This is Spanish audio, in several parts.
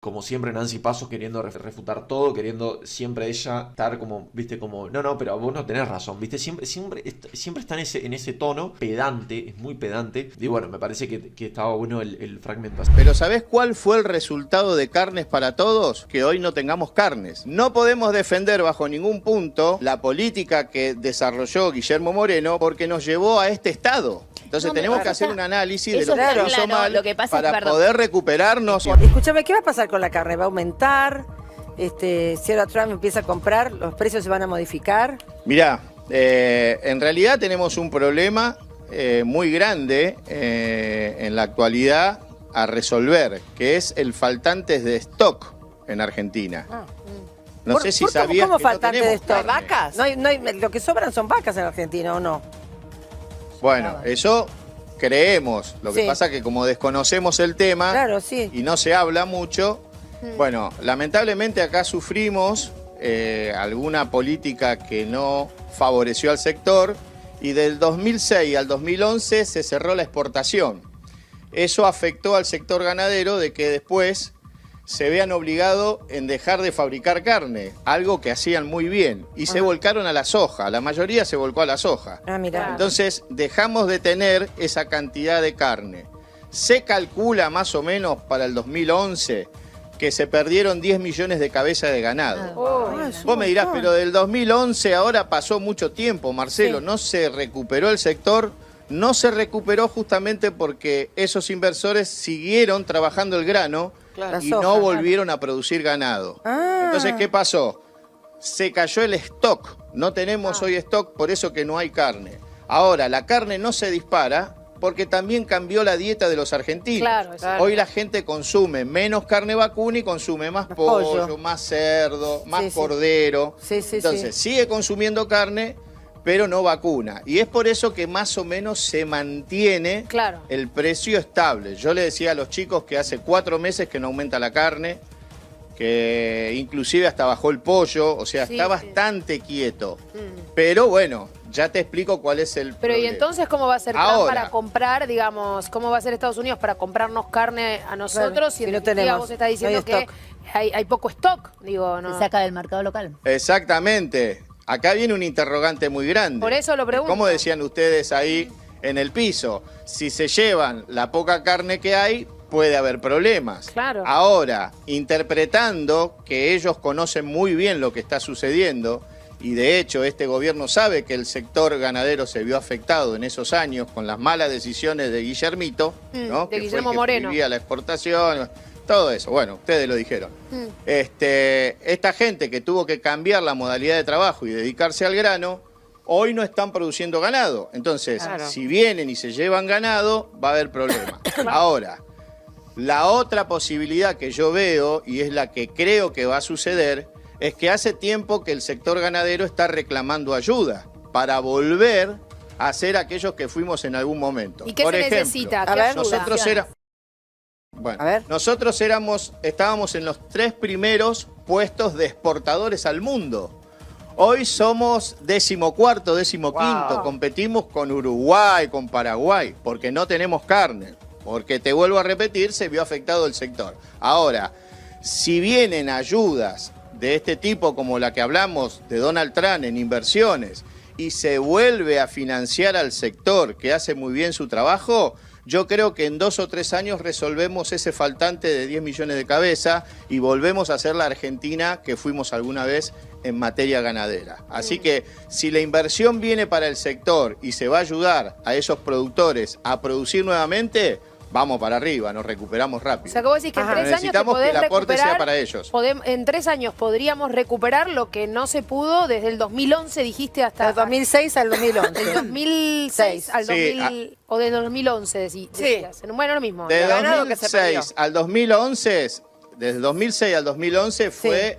Como siempre Nancy Pasos queriendo refutar todo, queriendo siempre ella estar como, viste, como, no, pero vos no tenés razón, viste, siempre está en ese tono pedante, es muy pedante. Y bueno, me parece que estaba bueno el fragmento. Pero ¿sabés cuál fue el resultado de Carnes para Todos? Que hoy no tengamos carnes. No podemos defender bajo ningún punto la política que desarrolló Guillermo Moreno porque nos llevó a este estado. Entonces tenemos que hacer un análisis de lo que hizo mal lo que pasa para es, perdón, poder recuperarnos. Escúchame, ¿qué va a pasar con la carne? ¿Va a aumentar? Si ahora Trump empieza a comprar, ¿los precios se van a modificar? Mirá, en realidad tenemos un problema muy grande en la actualidad a resolver, que es el faltantes de stock en Argentina. No sé si sabías ¿Cómo que no faltante de tenemos stock? carne. ¿Vacas? Lo que sobran son vacas en Argentina, ¿o no? Bueno, eso creemos. Lo que Sí. pasa es que como desconocemos el tema Claro, sí. y no se habla mucho, bueno, lamentablemente acá sufrimos alguna política que no favoreció al sector y del 2006 al 2011 se cerró la exportación. Eso afectó al sector ganadero de que después se vean obligados en dejar de fabricar carne, algo que hacían muy bien, y se volcaron a la soja, la mayoría se volcó a la soja. Ah, mira. Entonces dejamos de tener esa cantidad de carne. Se calcula más o menos para el 2011 que se perdieron 10 millones de cabezas de ganado. Vos me dirás, pero del 2011 ahora pasó mucho tiempo, Marcelo, Sí. ¿no se recuperó el sector? No se recuperó justamente porque esos inversores siguieron trabajando el grano La y soja, no volvieron a producir ganado. Ah. Entonces, ¿qué pasó? Se cayó el stock. No tenemos hoy stock, por eso que no hay carne. Ahora, la carne no se dispara porque también cambió la dieta de los argentinos. Claro, claro. Hoy la gente consume menos carne vacuna y consume más pollo, más cerdo, más Sí, sí. cordero. Sí, sí, Entonces, sí. sigue consumiendo carne, pero no vacuna. Y es por eso que más o menos se mantiene Claro. el precio estable. Yo le decía a los chicos que hace 4 meses que no aumenta la carne, que inclusive hasta bajó el pollo, o sea, Sí, está sí. bastante quieto. Pero bueno, ya te explico cuál es el Pero ¿y problema. entonces cómo va a ser Trump Ahora. para comprar, digamos, cómo va a ser Estados Unidos para comprarnos carne a nosotros? Claro, si en si no definitiva tenemos, vos estás no diciendo hay que stock. hay poco stock, digo, ¿no? Se saca del mercado local. Exactamente. Acá viene un interrogante muy grande. Por eso lo pregunto. ¿Cómo decían ustedes ahí en el piso? Si se llevan la poca carne que hay, puede haber problemas. Claro. Ahora, interpretando que ellos conocen muy bien lo que está sucediendo, y de hecho este gobierno sabe que el sector ganadero se vio afectado en esos años con las malas decisiones de Guillermito, ¿no? de que Guillermo fue el que Moreno. prohibía la exportación, todo eso. Bueno, ustedes lo dijeron. Esta gente que tuvo que cambiar la modalidad de trabajo y dedicarse al grano, hoy no están produciendo ganado. Entonces, si vienen y se llevan ganado, va a haber problema. Ahora, la otra posibilidad que yo veo, y es la que creo que va a suceder, es que hace tiempo que el sector ganadero está reclamando ayuda para volver a ser aquellos que fuimos en algún momento. ¿Y qué Por se ejemplo, necesita? ¿Qué a ver, ayuda? nosotros Bueno, A ver. nosotros estábamos en los 3 primeros puestos de exportadores al mundo. Hoy somos 14º, 15º. Wow. Competimos con Uruguay, con Paraguay, porque no tenemos carne. Porque te vuelvo a repetir, se vio afectado el sector. Ahora, si vienen ayudas de este tipo como la que hablamos de Donald Trump en inversiones y se vuelve a financiar al sector que hace muy bien su trabajo, yo creo que en 2 o 3 años resolvemos ese faltante de 10 millones de cabezas y volvemos a ser la Argentina que fuimos alguna vez en materia ganadera. Así que si la inversión viene para el sector y se va a ayudar a esos productores a producir nuevamente, vamos para arriba, nos recuperamos rápido. O sea, que vos decís que en Ajá. 3 años te Necesitamos que podés el aporte sea recuperar, para ellos. en 3 años podríamos recuperar lo que no se pudo desde el 2011, dijiste, hasta... Del 2006 al 2011. Del 2006 al Sí, 2000, o del 2011, decías. Bueno, lo mismo. De ganado que se perdió. 2006 al 2011, desde 2006 al 2011 fue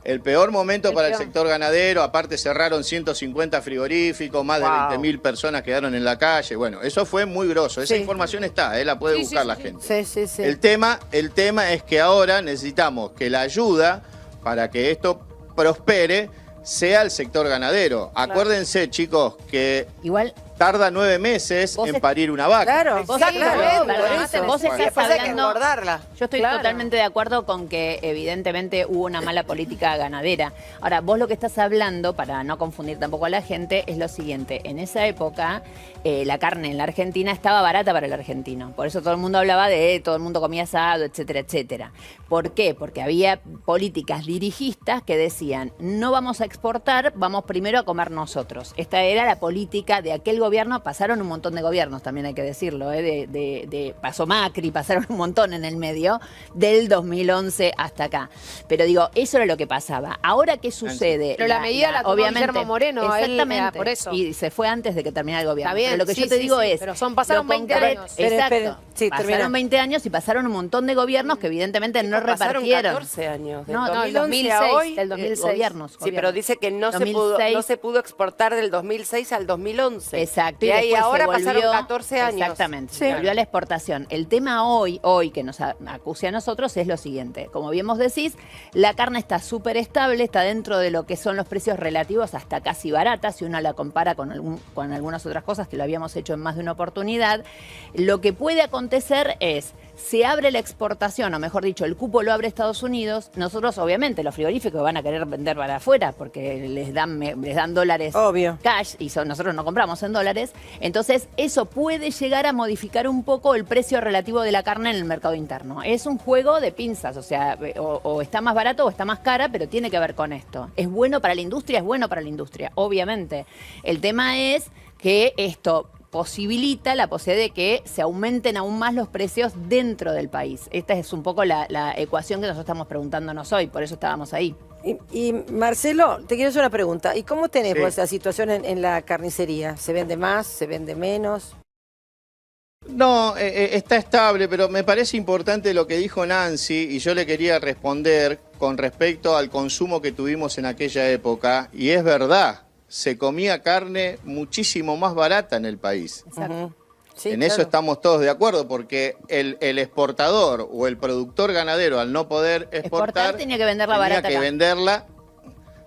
el peor momento El para el peor. sector ganadero. Aparte cerraron 150 frigoríficos, más de Wow. 20.000 personas quedaron en la calle. Bueno, eso fue muy grosso. Esa Sí. información está, la puede Sí, buscar sí, la sí. gente. Sí, sí, sí. El tema es que ahora necesitamos que la ayuda para que esto prospere sea el sector ganadero. Acuérdense, chicos, que Igual tarda 9 meses en parir una vaca. Claro, Vos exactamente. Vos estás Después hay que hablando... engordarla. Yo estoy totalmente de acuerdo con que evidentemente hubo una mala política ganadera. Ahora, vos lo que estás hablando, para no confundir tampoco a la gente, es lo siguiente. En esa época, la carne en la Argentina estaba barata para el argentino. Por eso todo el mundo hablaba de todo el mundo comía asado, etcétera, etcétera. ¿Por qué? Porque había políticas dirigistas que decían, no vamos a exportar, vamos primero a comer nosotros. Esta era la política de aquel gobierno. Pasaron un montón de gobiernos, también hay que decirlo, pasó Macri, pasaron un montón en el medio, del 2011 hasta acá. Pero digo, eso era lo que pasaba. Ahora, ¿qué sucede? Pero la medida la tomó Guillermo Moreno, exactamente, por eso. y se fue antes de que terminara el gobierno. Está bien, pero lo que sí, yo te digo es... pero pasaron 20 años. Exacto. Sí, pasaron 20 años y pasaron un montón de gobiernos que evidentemente no repartieron. 14 años. Del No, 2011 a hoy. del 2006. Gobiernos. Sí, pero dice que no 2006. se pudo exportar del 2006 al 2011. Exacto. Y ahí después ahora se volvió, pasaron 14 años. Exactamente. Sí. Se volvió a la exportación. El tema hoy que nos acuse a nosotros es lo siguiente. Como bien vos decís, la carne está súper estable, está dentro de lo que son los precios relativos hasta casi barata, si uno la compara con algunas otras cosas que lo habíamos hecho en más de una oportunidad. Lo que puede acontecer es, se abre la exportación, o mejor dicho, el cupo lo abre Estados Unidos, nosotros obviamente los frigoríficos van a querer vender para afuera porque les dan dólares Obvio. cash y nosotros no compramos en dólares, entonces eso puede llegar a modificar un poco el precio relativo de la carne en el mercado interno. Es un juego de pinzas, o sea, o está más barato o está más cara, pero tiene que ver con esto. ¿Es bueno para la industria? Es bueno para la industria, obviamente. El tema es que esto posibilita la posibilidad de que se aumenten aún más los precios dentro del país. Esta es un poco la ecuación que nosotros estamos preguntándonos hoy, por eso estábamos ahí. Y Marcelo, te quiero hacer una pregunta. ¿Y cómo tenés Sí. vos esa situación en la carnicería? ¿Se vende más? ¿Se vende menos? No, está estable, pero me parece importante lo que dijo Nancy y yo le quería responder con respecto al consumo que tuvimos en aquella época. Y es verdad, se comía carne muchísimo más barata en el país. Exacto. Sí, en claro. eso estamos todos de acuerdo, porque el exportador o el productor ganadero, al no poder exportar, tenía que venderla barata acá.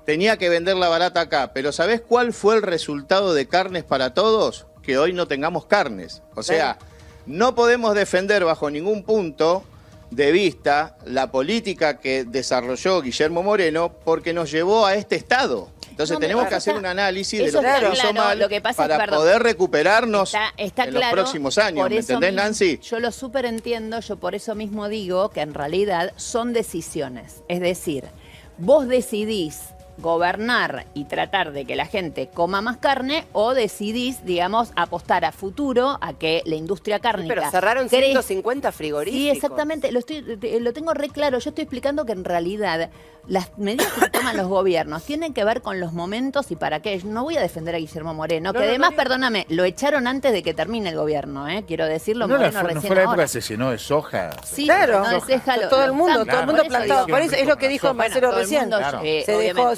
Tenía que venderla barata acá. Pero ¿sabés cuál fue el resultado de Carnes para Todos? Que hoy no tengamos carnes. O sea, no podemos defender bajo ningún punto de vista la política que desarrolló Guillermo Moreno porque nos llevó a este estado. Entonces No, tenemos pero que hacer está- un análisis de eso lo que está se hizo claro, mal lo que pasa es, para perdón, poder recuperarnos está en los claro, próximos años. por ¿Me eso entendés, mismo- Nancy? Yo lo súper entiendo, yo por eso mismo digo que en realidad son decisiones. Es decir, vos decidís gobernar y tratar de que la gente coma más carne o decidís, digamos, apostar a futuro a que la industria cárnica... Pero cerraron crezca. 150 frigoríficos. Sí, exactamente, lo tengo re claro. Yo estoy explicando que en realidad las medidas que toman los gobiernos tienen que ver con los momentos y para qué. No voy a defender a Guillermo Moreno, que además, perdóname, lo echaron antes de que termine el gobierno, quiero decirlo. No, Moreno no recién fue la época ahora. que se llenó de soja. Sí, Claro, no, es déjalo, todo el mundo, campo, todo el mundo por eso plantado. digo. Por eso es lo que dijo Bueno, Marcelo todo el recién. mundo, Claro.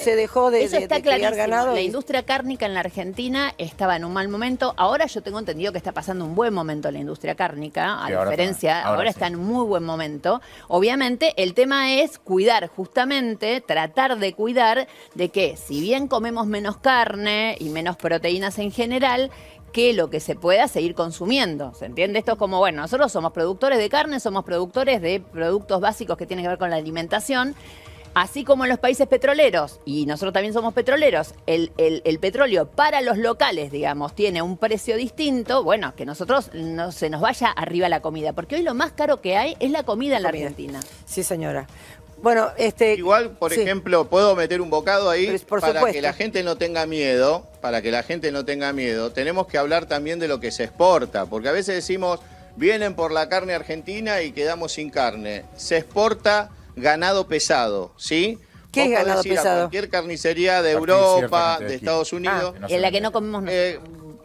Se dejó de Eso está criar clarísimo. ganado. La y- industria cárnica en la Argentina estaba en un mal momento. Ahora yo tengo entendido que está pasando un buen momento la industria cárnica, a Sí, ahora diferencia, está, ahora sí. está en un muy buen momento. Obviamente el tema es cuidar justamente, tratar de cuidar de que si bien comemos menos carne y menos proteínas en general, que lo que se pueda seguir consumiendo. ¿Se entiende? Esto es como, bueno, nosotros somos productores de carne, somos productores de productos básicos que tienen que ver con la alimentación. Así como en los países petroleros, y nosotros también somos petroleros, el petróleo para los locales, digamos, tiene un precio distinto, bueno, que nosotros no se nos vaya arriba la comida, porque hoy lo más caro que hay es la comida en la Argentina. Sí, señora. Bueno, Igual, por sí. ejemplo, puedo meter un bocado ahí Pero por para supuesto. que la gente no tenga miedo, tenemos que hablar también de lo que se exporta, porque a veces decimos, vienen por la carne argentina y quedamos sin carne. Se exporta ganado pesado, ¿sí? ¿Qué es Vos podés ganado ir a pesado? cualquier carnicería de A partir de cierta Europa, cantidad de de Estados kilos. Unidos. Que no En la se que no vende. comemos nosotros.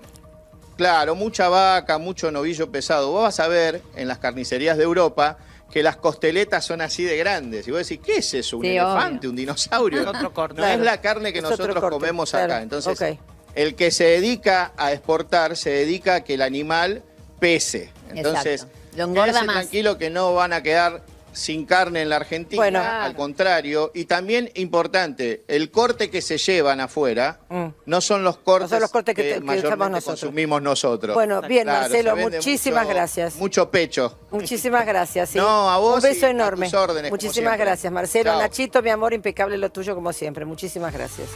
Claro, mucha vaca, mucho novillo pesado. Vos vas a ver en las carnicerías de Europa que las costeletas son así de grandes. Y vos decís, ¿qué es eso? ¿Un Sí, elefante? obvio. ¿Un dinosaurio? Otro corte. No Claro. es la carne que Es otro nosotros corte, comemos claro. acá. Entonces, Ok. el que se dedica a exportar, se dedica a que el animal pese. Entonces, Exacto. Lo engorda quédese más. tranquilo que no van a quedar sin carne en la Argentina, Bueno. al contrario. Y también importante, el corte que se llevan afuera no son los cortes, que usamos mayormente nosotros. consumimos nosotros. Bueno, bien, Claro, Marcelo, se vende muchísimas gracias. Mucho pecho. Muchísimas gracias. ¿sí? No, a vos Un beso y a enorme. tus órdenes, como Muchísimas siempre. gracias, Marcelo. Chao. Nachito, mi amor, impecable lo tuyo como siempre. Muchísimas gracias.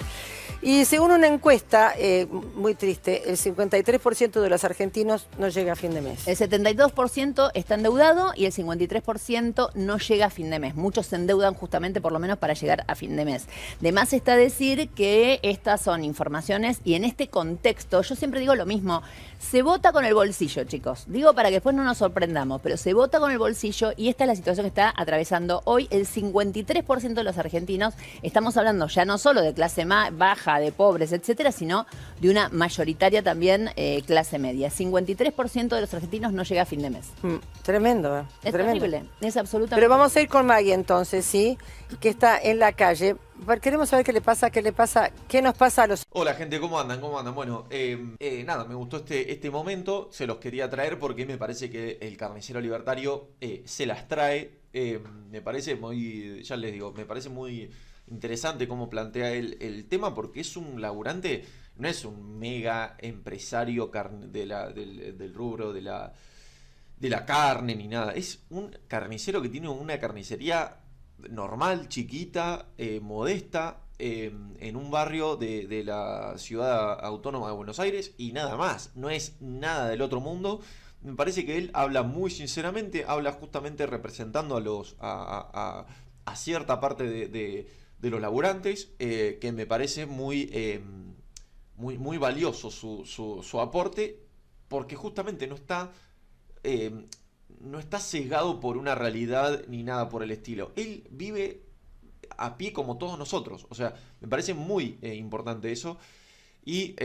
Y según una encuesta muy triste, el 53% de los argentinos no llega a fin de mes. El 72% está endeudado y el 53% no llega a fin de mes. Muchos se endeudan justamente por lo menos para llegar a fin de mes. De más está decir que estas son informaciones y en este contexto, yo siempre digo lo mismo, se vota con el bolsillo, chicos. Digo para que después no nos sorprendamos, pero se vota con el bolsillo y esta es la situación que está atravesando hoy el 53% de los argentinos. Estamos hablando ya no solo de clase baja, de pobres, etcétera, sino de una mayoritaria también clase media. 53% de los argentinos no llega a fin de mes. Tremendo, Es tremendo. terrible, es absolutamente. Pero vamos a ir con Maggie entonces, ¿sí? Que está en la calle. Queremos saber qué le pasa, qué nos pasa a los... Hola gente, ¿cómo andan? ¿Cómo andan? Bueno, nada, me gustó este momento, se los quería traer porque me parece que el carnicero libertario se las trae. Me parece muy, ya les digo, me parece muy interesante cómo plantea el tema porque es un laburante, no es un mega empresario del rubro de la carne ni nada, es un carnicero que tiene una carnicería normal, chiquita, modesta, en un barrio de la ciudad autónoma de Buenos Aires y nada más, no es nada del otro mundo. Me parece que él habla muy sinceramente, habla justamente representando a cierta parte de los laburantes, que me parece muy valioso su aporte, porque justamente no está sesgado por una realidad ni nada por el estilo. Él vive a pie como todos nosotros. O sea, me parece muy importante eso. Y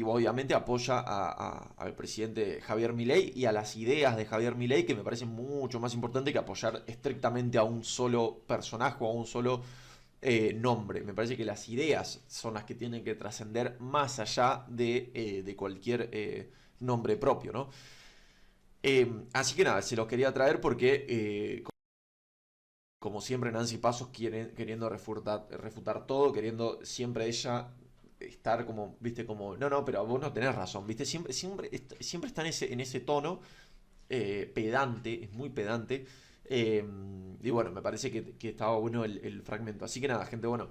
obviamente apoya al presidente Javier Milei y a las ideas de Javier Milei, que me parece mucho más importante que apoyar estrictamente a un solo personaje o a un solo nombre. Me parece que las ideas son las que tienen que trascender más allá de cualquier nombre propio, ¿no? Así que nada, se los quería traer porque, como siempre, Nancy Pasos queriendo refutar todo, queriendo siempre ella estar como, viste, como, no, pero vos no tenés razón, viste, siempre está en ese tono pedante, es muy pedante. Y bueno, me parece que estaba bueno el fragmento. Así que nada, gente, bueno.